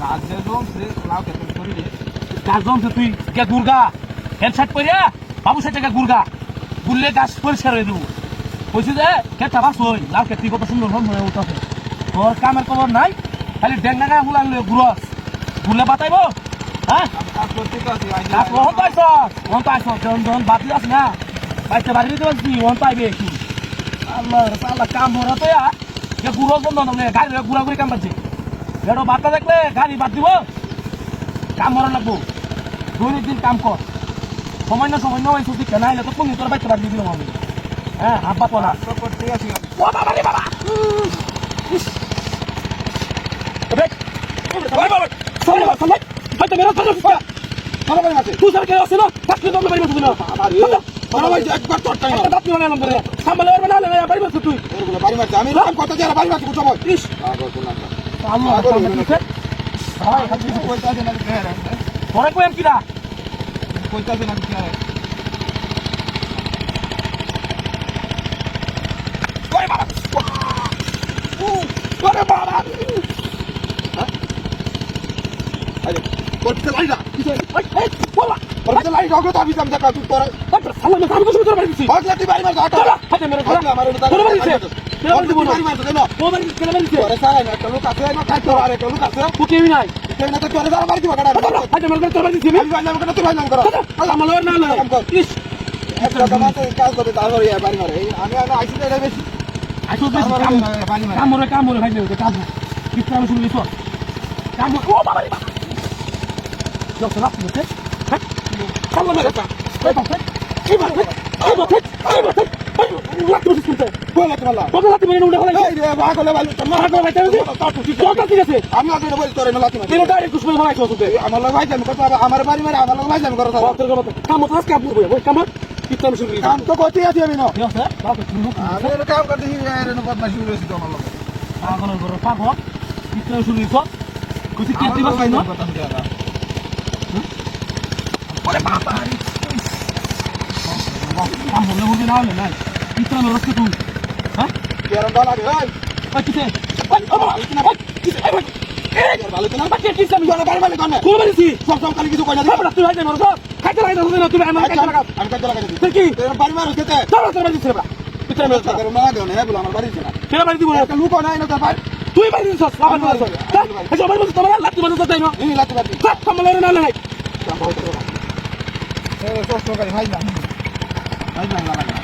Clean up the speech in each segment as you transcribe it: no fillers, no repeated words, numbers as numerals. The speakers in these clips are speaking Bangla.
কাজে জমছে লাউ কেটে করি রে গাছ জমছে তুই কে গুরগা হেডশট কইরা বাবু সাথে কে গুরগা গুললে গাছ পরিষ্কার হয়ে দেবো কইছি যে কেটা বাস হই লাউ কেটে কত সুন্দর হয়ে উঠছে তোর কামের খবর নাই খালি ডেঙ্গা গা গুলা গুরস গুলে বাতাইবো হ্যাঁ কাজ করতে তো আছি গাছ ওহন তো আইছ জন বাতি আস না বাইতে বাড়ি দিতে পারছি ওহন তো আইবে কি আল্লাহ কাম হরা তো কে গুরস বন্ধ না গাড়ি গুড়া গুড়ি কাম পাচ্ছে বেড়ো বাতা দেখলে গাড়ি বাদ দিব কাম মরা লাগবো দৈনিক দিন কাম কর সময় না ওই সুযোগ কেন আইলে তো তুমি তোর বাইতে বাদ দিয়ে দিলাম আমি হ্যাঁ আব্বা পড়া কাজ করতে আছি ও বাবা রে বাবা বাইতে মেরা ফাটা বড় ভাই আছে তুই স্যার কে আছে না থাকলে তো বাড়ি বসবি না বড় ভাই একবার চটকাই না দাঁত নিয়ে নাম বলে সামলে আর না না বাড়ি বসবি তুই এগুলো বাড়ি মারছে আমি এরকম কথা দিয়ে বাড়ি মারছি বুঝছো ইস আগো কোন না আল্লাহ ভাই আপনি কইতা দেন আমি কে রে তোরা কই এম কিরা কইতা দেন আমি কে ওরে বাবা ওরে বাবা আরে করতে লাই না এই বলা করতে লাই না তো আমি সামনে দেখা তুই তোরা সালাম না আমি বসে তোর বাড়ি দিছি হকলা তুই বাড়ি মারছ আটা হাতে মেরে হকলা আমার এটা তোর বাড়ি দিছে বাড়ি মারছ কেন ও বাড়ি কেন বাড়ি দিছে তোরে সারা না একটা লোক আছে না খাইতে আরে একটা লোক আছে তুই কেউ নাই তুই না তো তোরে সারা বাড়ি দিবা কাটা হাতে মেরে তোর বাড়ি দিছি আমি বাড়ি নাম কেন তুই বাড়ি নাম কর সালাম না না ইস একটা কথা তো কাজ করতে তারপর এই বাড়ি মারে আমি আইছি এটা বেশি আইছো বেশি কাম মরে ভাই দেবে কাম কিছু আমি শুনি তো কাম ও বাবা রে বাবা যত রাত হচ্ছে হ্যাঁ সালাম না এই বাবা এই বাবা এই বাবা এই বাবা লাগতে বসে শুনতে বলে তোমালা কত রাত মেরে উঠে ফেলাই এই রে ভাগলে ভালো তোমার মারা করে ভাই কত ঠিক আছে আমি আগে বল তোরে না লাতি মারি কেন ডাইরেক্ট কুছ মেরে ফেলাইছো তুই আমার লগে ভাই আমি কত আমার বাড়ি মারে আমার লগে ভাই আমি করতে তোর কাম তো আজকে আপনি বই কাম কিছু আমি শুনি কাম তো করতে আছি আমি না কি আছে বাবা তুমি আমি এর কাম করতে এর না বদমাশি হইছে তো আমার লগে পাগল করে পাগল কিছু আমি শুনি তো কিছু কি দিবা পাই না ওরে বাবা কাম বললে বুঝি না হলে না কিছু আমি রস্তে তুই হ্যাঁ কেরম ডলা রে ভাই ওই কিসে ওই বাবা কিনা ভাই কিসে এই ভাই এই ভালো তো না বাচ্চা কিসে আমি তোরে বাড়ি মারে কোন কোন বাড়িছি সব সব খালি কিছু কই না বাবা তুই ভাই মরছ খাইতে লাগে না তুই আমার কাছে লাগা আমি কাজে লাগাই দিই তুই কি তোর বাড়ি মারে খেতে তোর বাড়ি দিছিস বাবা তুই আমি তোর মা দেও না বলে আমার বাড়ি ছিল কেন বাড়ি দিব একটা লোক নাই না তোর ভাই তুই বাড়ি দিছিস বাবা দিছিস এই সবাই বলছ তোমার লাত্তি বলছ তাই না এই লাতি বাড়ি সব সামলে না নাই এই কষ্ট করে ভাই না ভাই না লাগা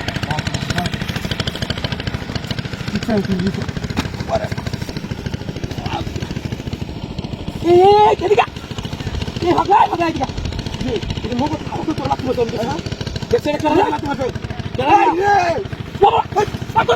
কিসে তুই দিছিস পরে এই কেদিকা এই ভাগা এদিকা এই মোগো খাওয়া তো লাত্তি বলছ দেখছ না লাতি মারছে বাবা